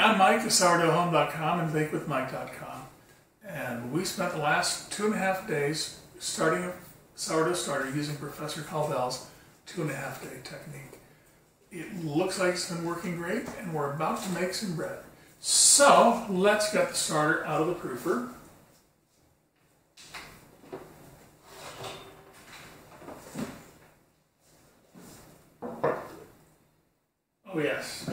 I'm Mike at sourdoughhome.com and bakewithmike.com, and we spent the last 2.5 days starting a sourdough starter using Professor Caldwell's 2.5 day technique. It looks like it's been working great, and we're about to make some bread. So let's get the starter out of the proofer. Oh yes,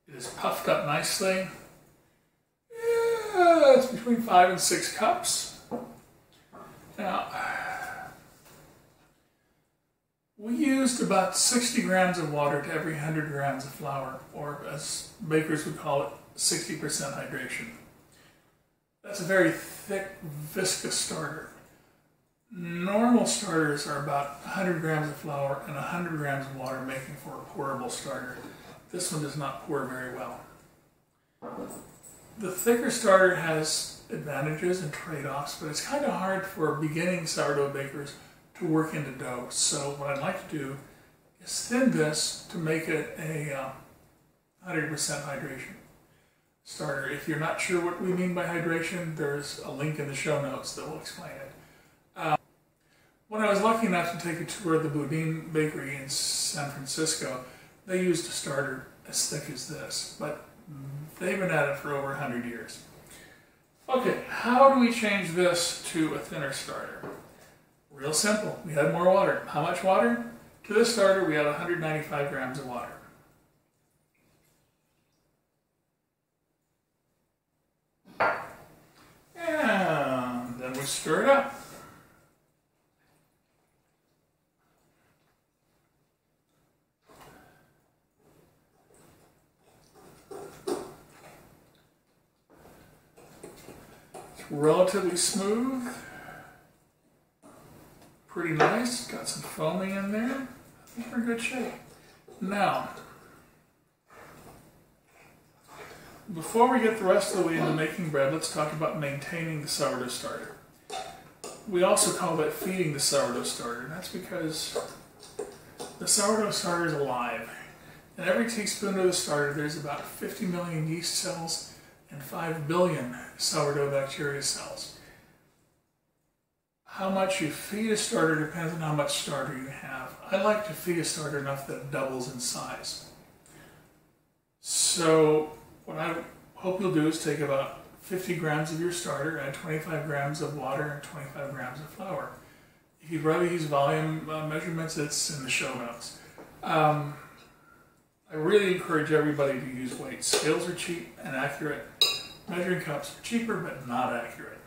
it is puffed up nicely. Yeah, it's between 5 and 6 cups. Now, we used about 60 grams of water to every 100 grams of flour, or as bakers would call it, 60% hydration. That's a very thick, viscous starter. Normal starters are about 100 grams of flour and 100 grams of water, making for a pourable starter. This one does not pour very well. The thicker starter has advantages and trade-offs, but it's kind of hard for beginning sourdough bakers to work into dough. So what I'd like to do is thin this to make it a 100% hydration starter. If you're not sure what we mean by hydration, there's a link in the show notes that will explain it. When I was lucky enough to take a tour of the Boudin Bakery in San Francisco, they used a starter as thick as this, but they've been at it for over 100 years. Okay, how do we change this to a thinner starter? Real simple. We add more water. How much water? To this starter, we add 195 grams of water. And then we stir it up. Relatively smooth, pretty nice, got some foaming in there. I think we're in good shape. Now, before we get the rest of the way into making bread, let's talk about maintaining the sourdough starter. We also call that feeding the sourdough starter, and that's because the sourdough starter is alive. In every teaspoon of the starter, there's about 50 million yeast cells and 5 billion sourdough bacteria cells. How much you feed a starter depends on how much starter you have. I like to feed a starter enough that it doubles in size. So what I hope you'll do is take about 50 grams of your starter, add 25 grams of water and 25 grams of flour. If you'd rather use volume measurements, it's in the show notes. I really encourage everybody to use weights. Scales are cheap and accurate. Measuring cups are cheaper but not accurate.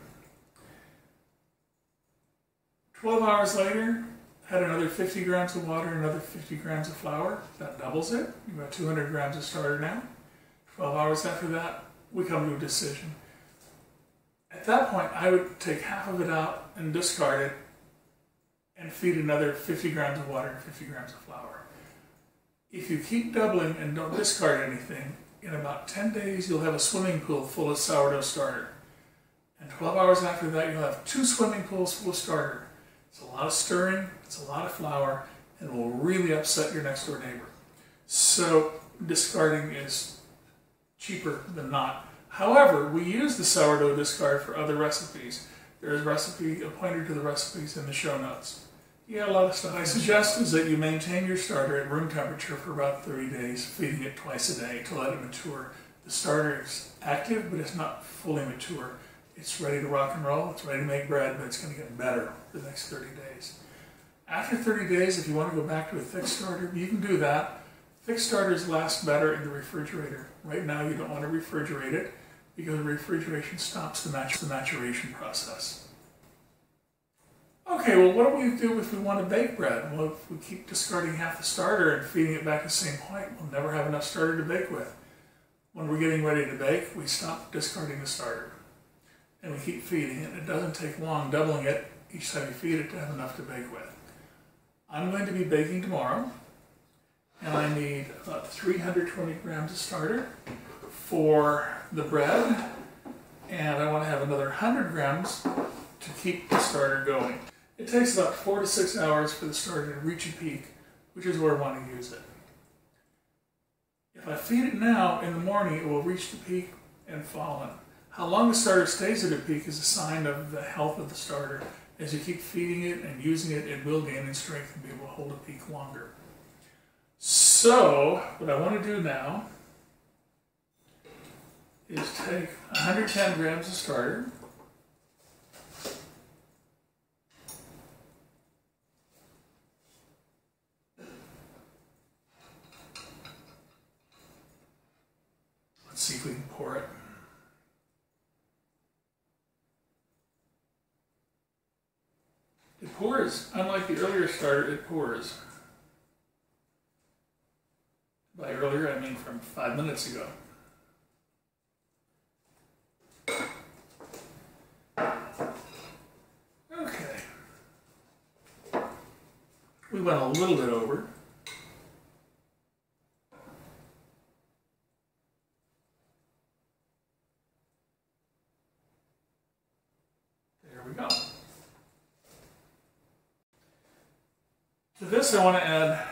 12 hours later, add another 50 grams of water, another 50 grams of flour. That doubles it. You've got 200 grams of starter now. 12 hours after that, we come to a decision. At that point, I would take half of it out and discard it and feed another 50 grams of water and 50 grams of flour. If you keep doubling and don't discard anything, in about 10 days you'll have a swimming pool full of sourdough starter. And 12 hours after that you'll have 2 swimming pools full of starter. It's a lot of stirring, it's a lot of flour, and will really upset your next door neighbor. So discarding is cheaper than not. However, we use the sourdough discard for other recipes. There's a pointer to the recipes in the show notes. Yeah, a lot of stuff. I suggest is that you maintain your starter at room temperature for about 30 days, feeding it twice a day to let it mature. The starter is active, but it's not fully mature. It's ready to rock and roll, it's ready to make bread, but it's going to get better for the next 30 days. After 30 days, if you want to go back to a thick starter, you can do that. Thick starters last better in the refrigerator. Right now you don't want to refrigerate it because refrigeration stops the maturation process. Okay, well, what do we do if we want to bake bread? Well, if we keep discarding half the starter and feeding it back at the same point, we'll never have enough starter to bake with. When we're getting ready to bake, we stop discarding the starter and we keep feeding it. It doesn't take long doubling it each time you feed it to have enough to bake with. I'm going to be baking tomorrow, and I need about 320 grams of starter for the bread, and I want to have another 100 grams to keep the starter going. It takes about 4 to 6 hours for the starter to reach a peak, which is where I want to use it. If I feed it now, in the morning it will reach the peak and fall in. How long the starter stays at a peak is a sign of the health of the starter. As you keep feeding it and using it, it will gain in strength and be able to hold a peak longer. So, what I want to do now is take 110 grams of starter, let's see if we can pour it. It pours. Unlike the earlier starter, it pours. By earlier, I mean from 5 minutes ago. Okay. We went a little bit over. There we go. To this, I want to add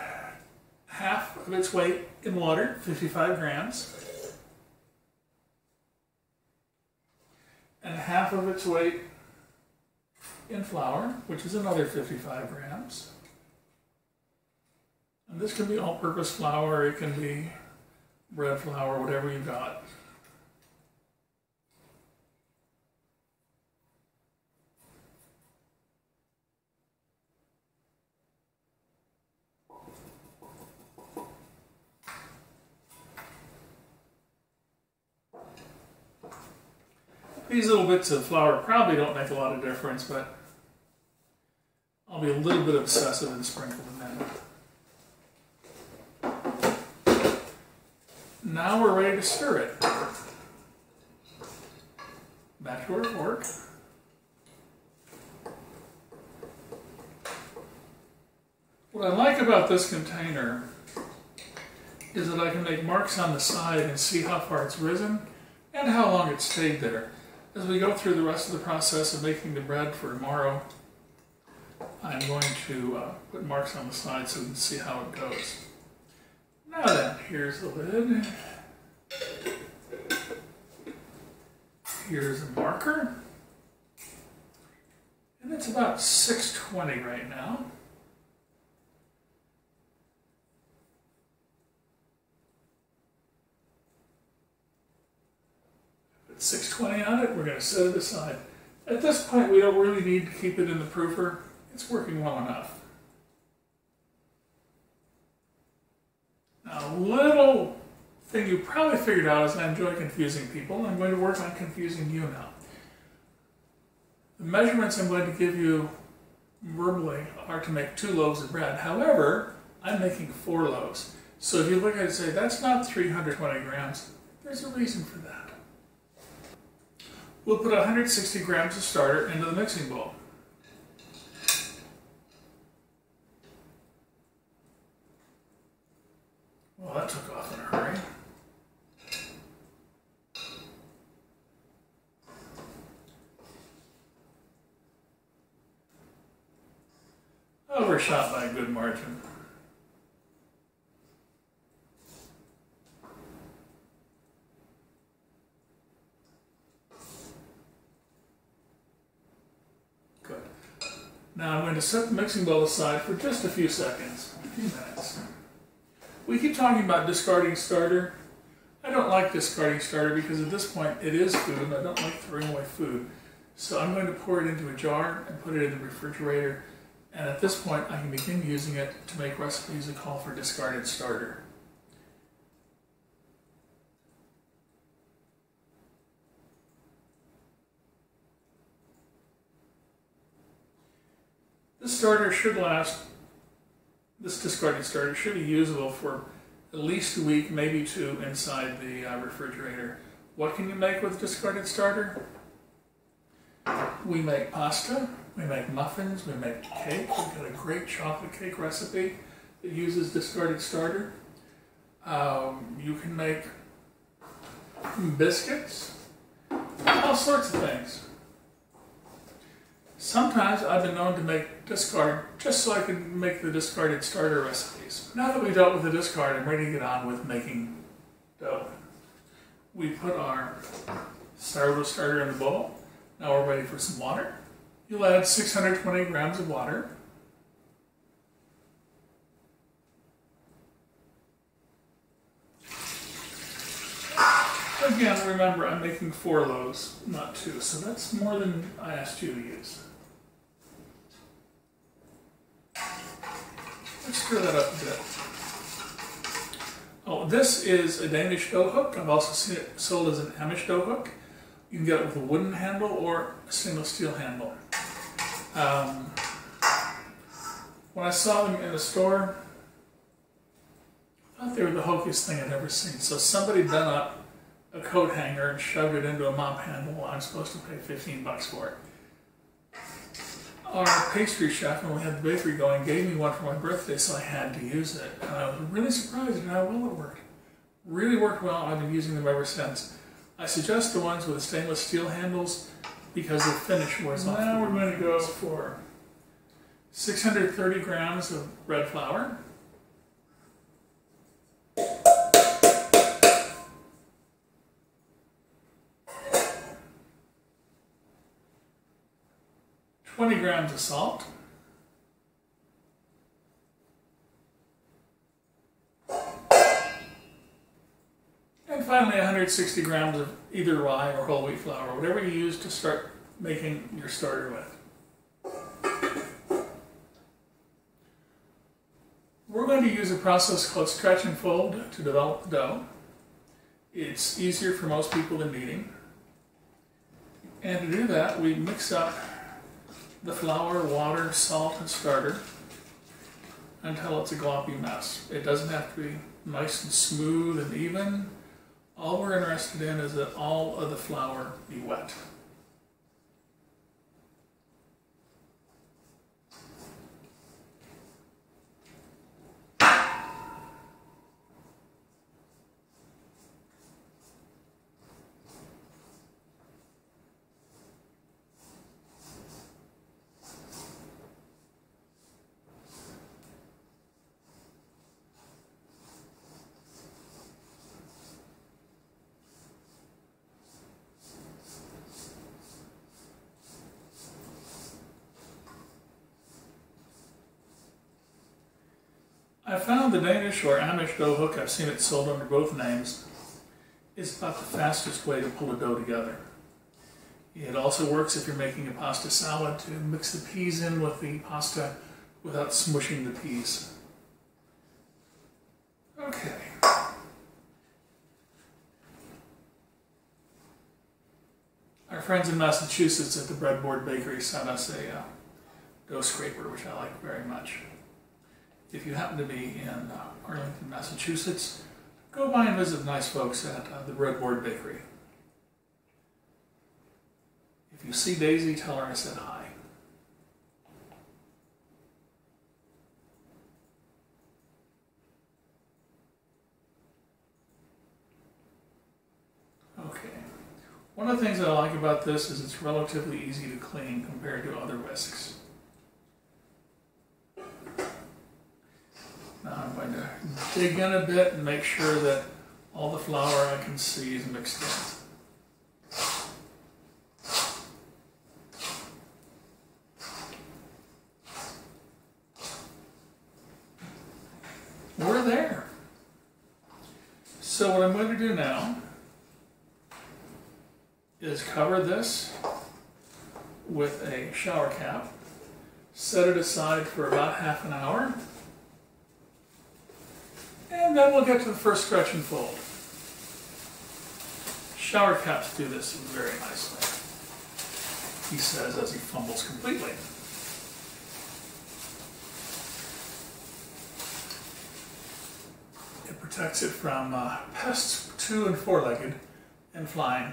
half of its weight in water, 55 grams, and half of its weight in flour, which is another 55 grams. And this can be all-purpose flour, it can be bread flour, whatever you got. These little bits of flour probably don't make a lot of difference, but I'll be a little bit obsessive and sprinkle them in. Now we're ready to stir it. Back to our fork. What I like about this container is that I can make marks on the side and see how far it's risen and how long it stayed there. As we go through the rest of the process of making the bread for tomorrow, I'm going to put marks on the side so we can see how it goes. Now then, here's the lid. Here's a marker. And it's about 620 right now. Put 620 on it, we're going to set it aside. At this point, we don't really need to keep it in the proofer. It's working well enough. Now, a little thing you probably figured out is I enjoy confusing people, and I'm going to work on confusing you now. The measurements I'm going to give you verbally are to make 2 loaves of bread. However, I'm making 4 loaves. So if you look at it and say, that's not 320 grams, there's a reason for that. We'll put 160 grams of starter into the mixing bowl. Well, that took off in a hurry. Overshot by a good margin. Good. Now I'm going to set the mixing bowl aside for just a few seconds, a few minutes. We keep talking about discarding starter. I don't like discarding starter because at this point it is food and I don't like throwing away food. So I'm going to pour it into a jar and put it in the refrigerator. And at this point I can begin using it to make recipes that call for discarded starter. This starter should last. This discarded starter should be usable for at least a week, maybe 2 inside the refrigerator. What can you make with discarded starter? We make pasta, we make muffins, we make cake. We've got a great chocolate cake recipe that uses discarded starter. You can make biscuits, all sorts of things. Sometimes I've been known to make discard just so I can make the discarded starter recipes. Now that we've dealt with the discard, I'm ready to get on with making dough. We put our sourdough starter in the bowl. Now we're ready for some water. You'll add 620 grams of water. Again, remember, I'm making 4 loaves, not 2, so that's more than I asked you to use. Let's stir that up a bit. Oh, this is a Danish dough hook. I've also seen it sold as an Amish dough hook. You can get it with a wooden handle or a stainless steel handle. When I saw them in the store, I thought they were the hokeyest thing I'd ever seen. So somebody done up a coat hanger and shoved it into a mop handle while I'm supposed to pay 15 bucks for it. Our pastry chef, when we had the bakery going, gave me one for my birthday, so I had to use it. And I was really surprised at how well it worked. Really worked well. I've been using them ever since. I suggest the ones with the stainless steel handles because the finish wears off. Now we're going to go for 630 grams of bread flour. $20 grams of salt, and finally 160 grams of either rye or whole wheat flour, whatever you use to start making your starter with. We're going to use a process called stretch and fold to develop the dough. It's easier for most people than kneading. And to do that, we mix up the flour, water, salt, and starter until it's a gloppy mess. It doesn't have to be nice and smooth and even. All we're interested in is that all of the flour be wet. I found the Danish or Amish dough hook, I've seen it sold under both names, is about the fastest way to pull a dough together. It also works if you're making a pasta salad to mix the peas in with the pasta without smushing the peas. Okay. Our friends in Massachusetts at the Breadboard Bakery sent us a dough scraper, which I like very much. If you happen to be in Arlington, Massachusetts, go by and visit the nice folks at the Breadboard Bakery. If you see Daisy, tell her I said hi. Okay. One of the things that I like about this is it's relatively easy to clean compared to other whisks. Now I'm going to dig in a bit and make sure that all the flour I can see is mixed in. We're there. So what I'm going to do now is cover this with a shower cap, set it aside for about half an hour, and then we'll get to the first stretch and fold. Shower caps do this very nicely, he says as he fumbles completely. It protects it from pests, 2- and 4-legged, and flying,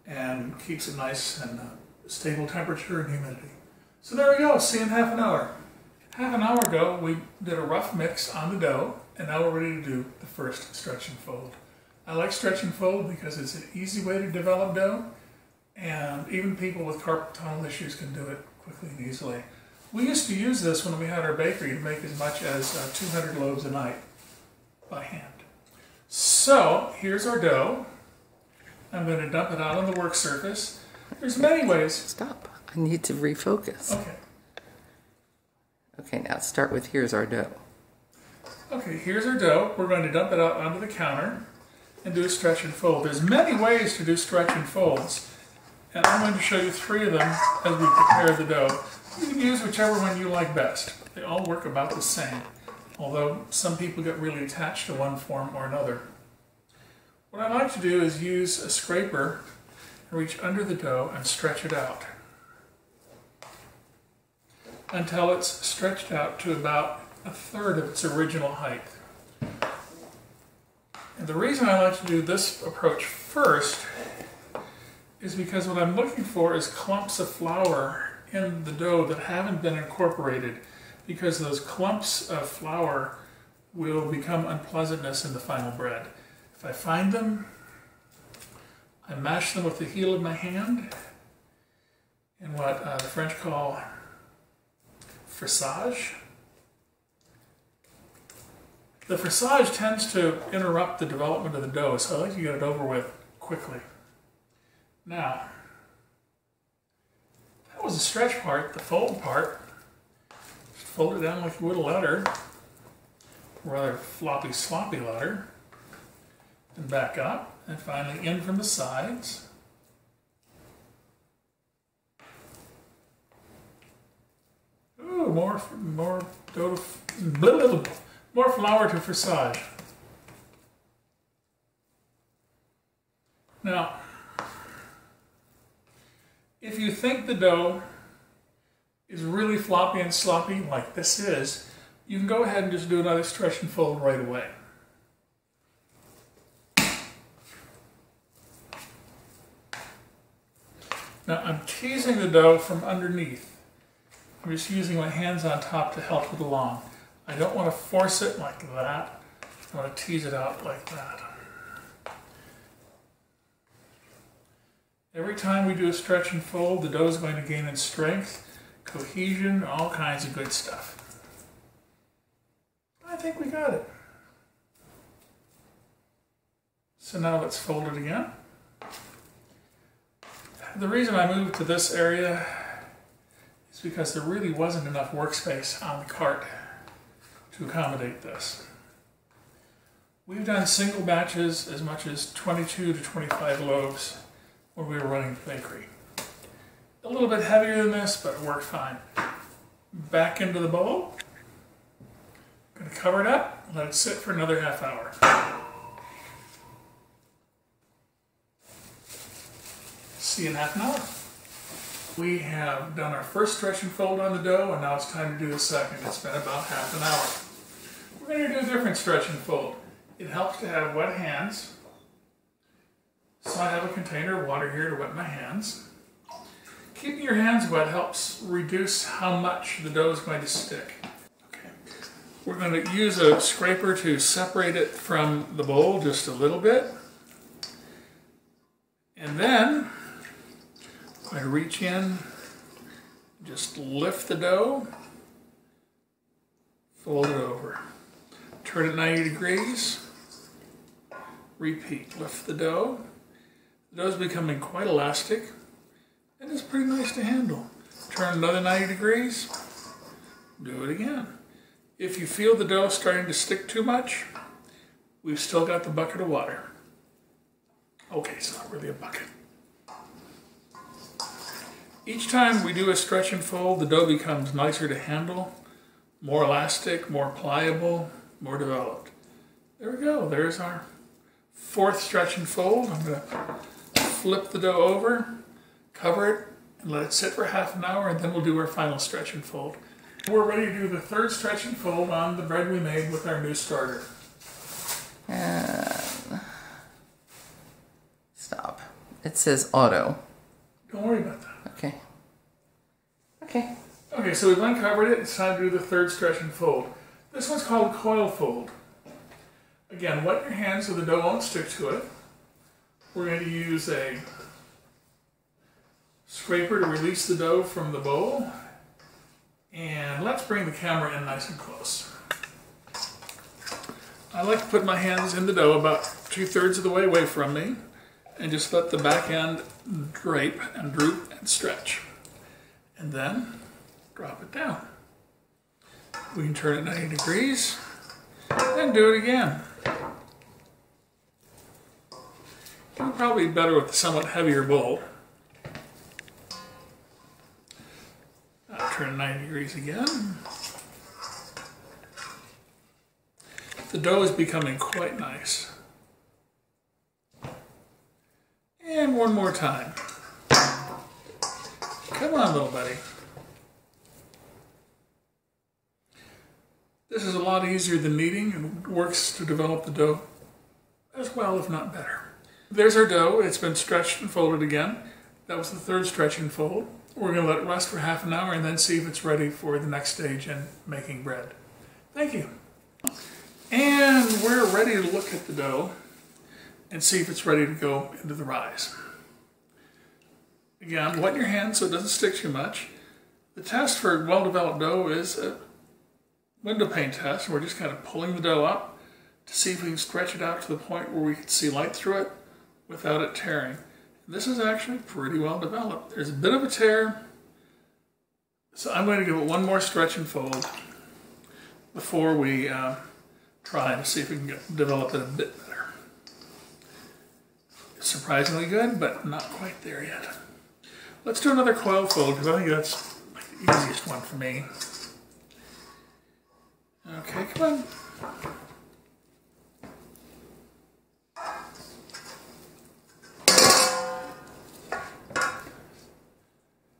and keeps it nice and stable temperature and humidity. So there we go, see you in half an hour. Half an hour ago, we did a rough mix on the dough, and now we're ready to do the first stretch and fold. I like stretch and fold because it's an easy way to develop dough, and even people with carpal tunnel issues can do it quickly and easily. We used to use this when we had our bakery to make as much as 200 loaves a night by hand. So here's our dough. I'm going to dump it out on the work surface. There's many ways. Stop. I need to refocus. Okay. Okay, now start with here's our dough. Okay, here's our dough. We're going to dump it out onto the counter and do a stretch and fold. There's many ways to do stretch and folds, and I'm going to show you 3 of them as we prepare the dough. You can use whichever one you like best. They all work about the same, although some people get really attached to one form or another. What I like to do is use a scraper and reach under the dough and stretch it out until it's stretched out to about 1/3 of its original height. And the reason I like to do this approach first is because what I'm looking for is clumps of flour in the dough that haven't been incorporated, because those clumps of flour will become unpleasantness in the final bread. If I find them, I mash them with the heel of my hand in what the French call frissage. The frissage tends to interrupt the development of the dough, so I like to get it over with quickly. Now, that was the stretch part. The fold part, just fold it down like you would a letter, rather floppy, sloppy letter, and back up, and finally in from the sides. Ooh, more dough to, more flour to frissage. Now, if you think the dough is really floppy and sloppy like this is, you can go ahead and just do another stretch and fold right away. Now I'm teasing the dough from underneath. I'm just using my hands on top to help it along. I don't want to force it like that. I want to tease it out like that. Every time we do a stretch and fold, the dough is going to gain in strength, cohesion, all kinds of good stuff. I think we got it. So now let's fold it again. The reason I moved to this area is because there really wasn't enough workspace on the cart to accommodate this. We've done single batches as much as 22 to 25 loaves when we were running the bakery. A little bit heavier than this, but it worked fine. Back into the bowl. Going to cover it up, let it sit for another half hour. See you in half an hour. We have done our first stretch and fold on the dough, and now it's time to do the second. It's been about half an hour. We're going to do a different stretch and fold. It helps to have wet hands. So I have a container of water here to wet my hands. Keeping your hands wet helps reduce how much the dough is going to stick. Okay. We're going to use a scraper to separate it from the bowl just a little bit. And then I'm going to reach in, just lift the dough, fold it over, turn it 90 degrees, repeat, lift the dough. The dough is becoming quite elastic, and it's pretty nice to handle. Turn another 90 degrees, do it again. If you feel the dough starting to stick too much, we've still got the bucket of water. Okay, it's not really a bucket. Each time we do a stretch and fold, the dough becomes nicer to handle, more elastic, more pliable, more developed. There we go, there's our fourth stretch and fold. I'm going to flip the dough over, cover it, and let it sit for half an hour, and then we'll do our final stretch and fold. We're ready to do the third stretch and fold on the bread we made with our new starter. Stop. It says auto. Don't worry about that. Okay. Okay. Okay, so we've uncovered it. It's time to do the third stretch and fold. This one's called coil fold. Again, wet your hands so the dough won't stick to it. We're going to use a scraper to release the dough from the bowl. And let's bring the camera in nice and close. I like to put my hands in the dough about 2/3 of the way away from me, and just let the back end drape and droop and stretch. And then drop it down. We can turn it 90 degrees and do it again. It would probably be better with a somewhat heavier bowl. Turn 90 degrees again. The dough is becoming quite nice. And one more time. Come on, little buddy. This is a lot easier than kneading and works to develop the dough as well, if not better. There's our dough. It's been stretched and folded again. That was the third stretch and fold. We're going to let it rest for half an hour and then see if it's ready for the next stage in making bread. Thank you. And we're ready to look at the dough and see if it's ready to go into the rise. Again, wet your hands so it doesn't stick too much. The test for well-developed dough is a Windowpane Test. We're just kind of pulling the dough up to see if we can stretch it out to the point where we can see light through it without it tearing. This is actually pretty well developed. There's a bit of a tear, so I'm going to give it one more stretch and fold before we try to see if we can develop it a bit better. It's surprisingly good, but not quite there yet. Let's do another coil fold because I think that's the easiest one for me. Okay, come on.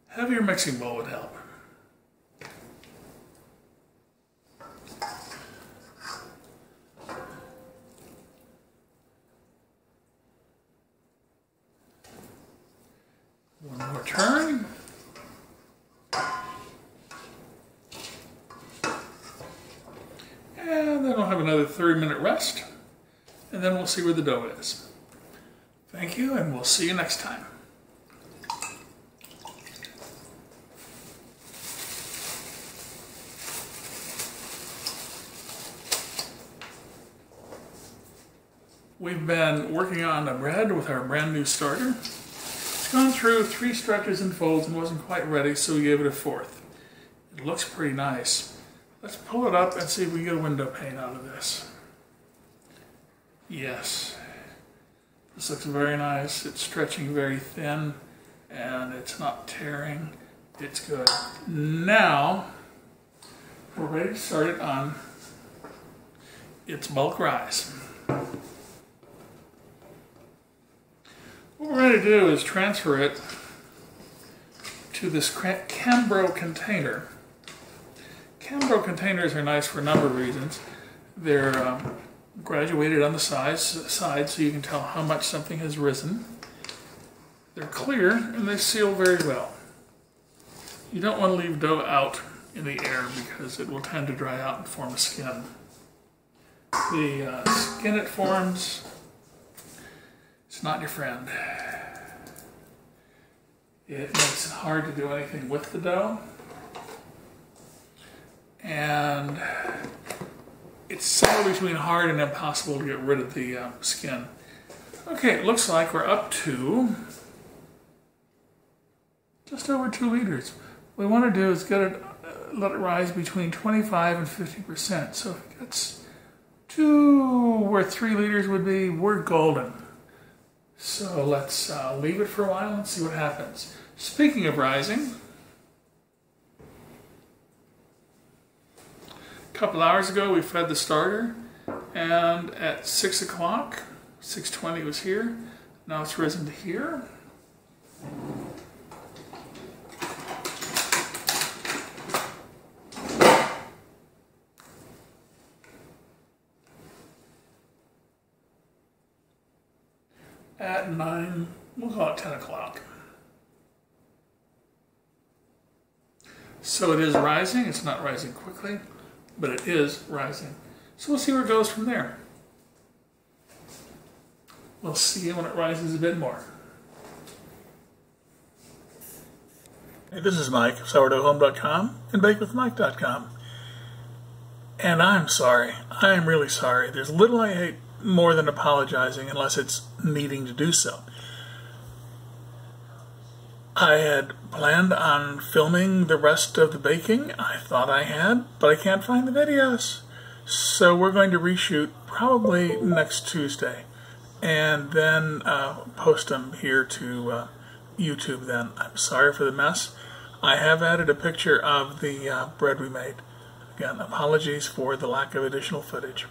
Heavier mixing bowl would help. One more turn. And then we'll have another 30-minute rest. And then we'll see where the dough is. Thank you, and we'll see you next time. We've been working on a bread with our brand new starter. It's gone through 3 stretches and folds and wasn't quite ready, so we gave it a 4th. It looks pretty nice. Let's pull it up and see if we can get a window pane out of this. Yes. This looks very nice. It's stretching very thin and it's not tearing. It's good. Now, we're ready to start it on its bulk rise. What we're going to do is transfer it to this Cambro container. Cambro containers are nice for a number of reasons. They're graduated on the side so you can tell how much something has risen. They're clear and they seal very well. You don't want to leave dough out in the air because it will tend to dry out and form a skin. The skin it forms, it's not your friend. It makes it hard to do anything with the dough. And it's somewhere between hard and impossible to get rid of the skin. Okay, it looks like we're up to just over 2 liters. What we want to do is get it, let it rise between 25 and 50%. So if it gets to where 3 liters would be, we're golden. So let's leave it for a while and see what happens. Speaking of rising, a couple hours ago we fed the starter, and at 6 o'clock, 6:20 was here. Now it's risen to here. At 9, we'll call it 10 o'clock. So it is rising. It's not rising quickly, but it is rising. So we'll see where it goes from there. We'll see when it rises a bit more. Hey, this is Mike of SourdoughHome.com and BakeWithMike.com. And I'm sorry. I am really sorry. There's little I hate more than apologizing unless it's needing to do so. I had planned on filming the rest of the baking. I thought I had, but I can't find the videos. So we're going to reshoot probably next Tuesday and then post them here to YouTube then. I'm sorry for the mess. I have added a picture of the bread we made. Again, apologies for the lack of additional footage.